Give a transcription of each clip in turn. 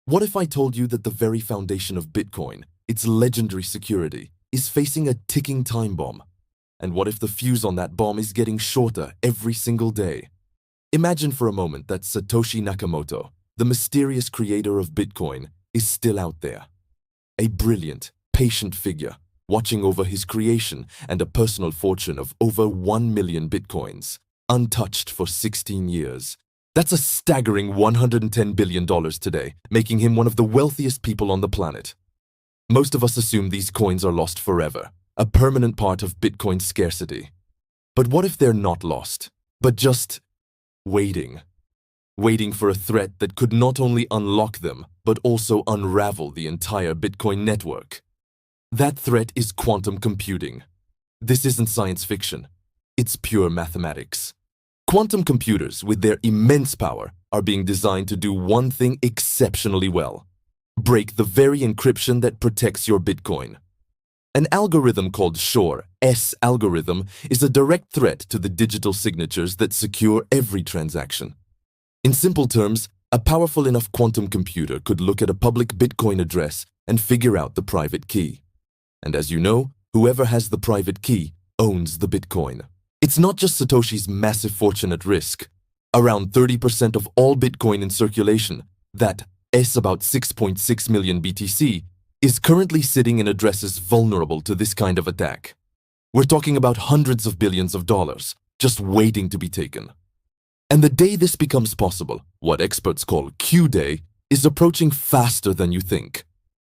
What if I told you that the very foundation of Bitcoin, its legendary security, is facing a ticking time bomb? And what if the fuse on that bomb is getting shorter every single day? Imagine for a moment that Satoshi Nakamoto, the mysterious creator of Bitcoin, is still out there. A brilliant, patient figure, watching over his creation and a personal fortune of over 1 million Bitcoins, untouched for 16 years. That's a staggering $110 billion today, making him one of the wealthiest people on the planet. Most of us assume these coins are lost forever, a permanent part of Bitcoin's scarcity. But what if they're not lost, but just waiting? Waiting for a threat that could not only unlock them, but also unravel the entire Bitcoin network. That threat is quantum computing. This isn't science fiction. It's pure mathematics. Quantum computers, with their immense power, are being designed to do one thing exceptionally well: break the very encryption that protects your Bitcoin. An algorithm called Shor's algorithm is a direct threat to the digital signatures that secure every transaction. In simple terms, a powerful enough quantum computer could look at a public Bitcoin address and figure out the private key. And as you know, whoever has the private key owns the Bitcoin. It's not just Satoshi's massive fortune at risk. Around 30% of all Bitcoin in circulation, that's about 6.6 million BTC, is currently sitting in addresses vulnerable to this kind of attack. We're talking about hundreds of billions of dollars, just waiting to be taken. And the day this becomes possible, what experts call Q-Day, is approaching faster than you think.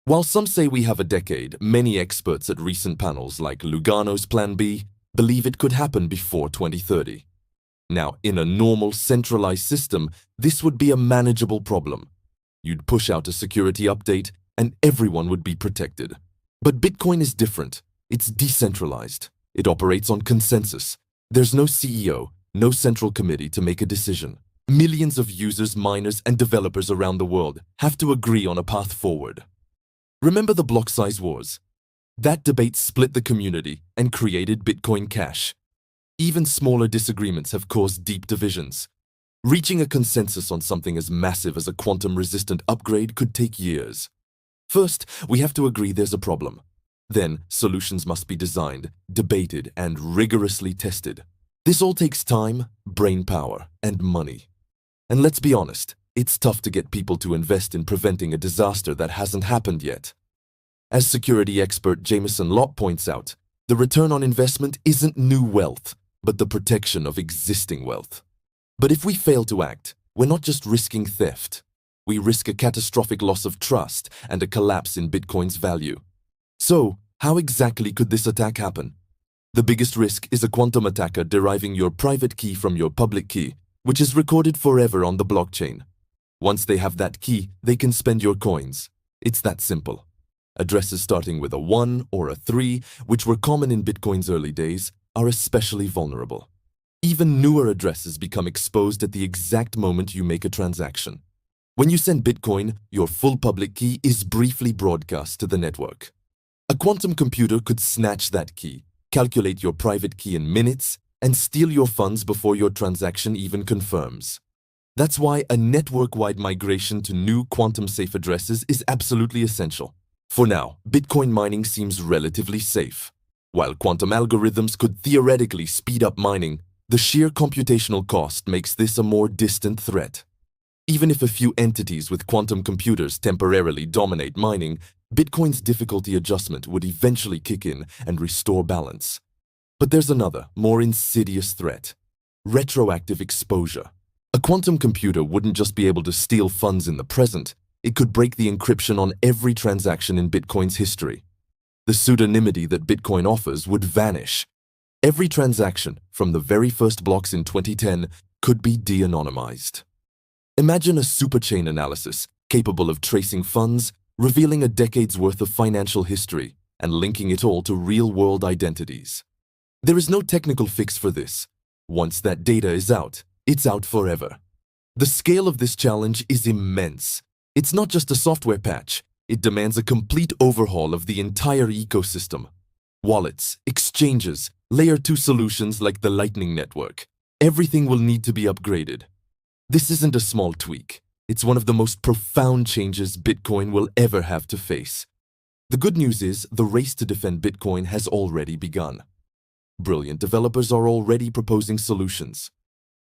While some say we have a decade, many experts at recent panels like Lugano's Plan B believe it could happen before 2030. Now, in a normal, centralized system, this would be a manageable problem. You'd push out a security update, and everyone would be protected. But Bitcoin is different. It's decentralized. It operates on consensus. There's no CEO, no central committee to make a decision. Millions of users, miners, and developers around the world have to agree on a path forward. Remember the block size wars? That debate split the community and created Bitcoin Cash. Even smaller disagreements have caused deep divisions. Reaching a consensus on something as massive as a quantum-resistant upgrade could take years. First, we have to agree there's a problem. Then, solutions must be designed, debated, and rigorously tested. This all takes time, brain power, and money. And let's be honest, it's tough to get people to invest in preventing a disaster that hasn't happened yet. As security expert Jameson Lopp points out, the return on investment isn't new wealth, but the protection of existing wealth. But if we fail to act, we're not just risking theft. We risk a catastrophic loss of trust and a collapse in Bitcoin's value. So, how exactly could this attack happen? The biggest risk is a quantum attacker deriving your private key from your public key, which is recorded forever on the blockchain. Once they have that key, they can spend your coins. It's that simple. Addresses starting with a 1 or a 3, which were common in Bitcoin's early days, are especially vulnerable. Even newer addresses become exposed at the exact moment you make a transaction. When you send Bitcoin, your full public key is briefly broadcast to the network. A quantum computer could snatch that key, calculate your private key in minutes, and steal your funds before your transaction even confirms. That's why a network-wide migration to new quantum-safe addresses is absolutely essential. For now, Bitcoin mining seems relatively safe. While quantum algorithms could theoretically speed up mining, the sheer computational cost makes this a more distant threat. Even if a few entities with quantum computers temporarily dominate mining, Bitcoin's difficulty adjustment would eventually kick in and restore balance. But there's another, more insidious threat: retroactive exposure. A quantum computer wouldn't just be able to steal funds in the present, it could break the encryption on every transaction in Bitcoin's history. The pseudonymity that Bitcoin offers would vanish. Every transaction, from the very first blocks in 2010, could be de-anonymized. Imagine a superchain analysis capable of tracing funds, revealing a decade's worth of financial history, and linking it all to real-world identities. There is no technical fix for this. Once that data is out, it's out forever. The scale of this challenge is immense. It's not just a software patch. It demands a complete overhaul of the entire ecosystem. Wallets, exchanges, Layer 2 solutions like the Lightning Network. Everything will need to be upgraded. This isn't a small tweak. It's one of the most profound changes Bitcoin will ever have to face. The good news is the race to defend Bitcoin has already begun. Brilliant developers are already proposing solutions.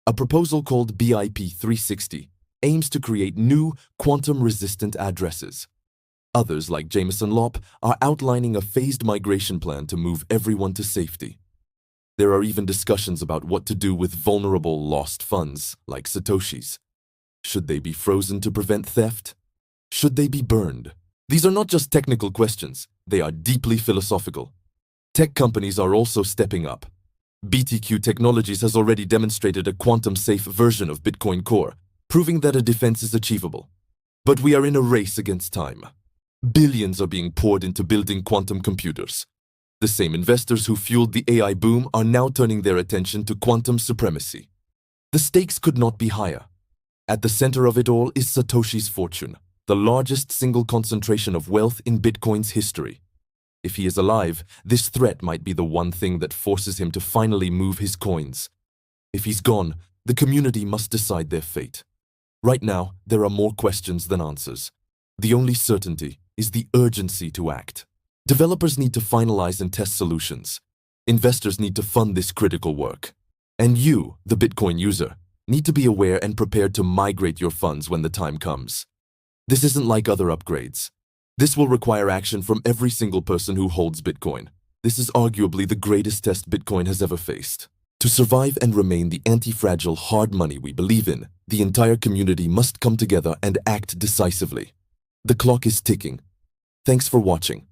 A proposal called BIP 360 aims to create new quantum-resistant addresses. Others, like Jameson Lopp, are outlining a phased migration plan to move everyone to safety. There are even discussions about what to do with vulnerable lost funds, like Satoshis. Should they be frozen to prevent theft? Should they be burned? These are not just technical questions, they are deeply philosophical. Tech companies are also stepping up. BTQ Technologies has already demonstrated a quantum-safe version of Bitcoin Core, proving that a defense is achievable. But we are in a race against time. Billions are being poured into building quantum computers. The same investors who fueled the AI boom are now turning their attention to quantum supremacy. The stakes could not be higher. At the center of it all is Satoshi's fortune, the largest single concentration of wealth in Bitcoin's history. If he is alive, this threat might be the one thing that forces him to finally move his coins. If he's gone, the community must decide their fate. Right now, there are more questions than answers. The only certainty is the urgency to act. Developers need to finalize and test solutions. Investors need to fund this critical work. And you, the Bitcoin user, need to be aware and prepared to migrate your funds when the time comes. This isn't like other upgrades. This will require action from every single person who holds Bitcoin. This is arguably the greatest test Bitcoin has ever faced. To survive and remain the anti-fragile hard money we believe in, the entire community must come together and act decisively. The clock is ticking. Thanks for watching.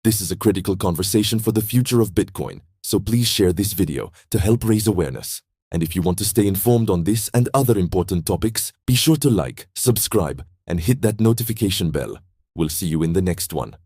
This is a critical conversation for the future of Bitcoin, so please share this video to help raise awareness. And if you want to stay informed on this and other important topics, be sure to like, subscribe, and hit that notification bell. We'll see you in the next one.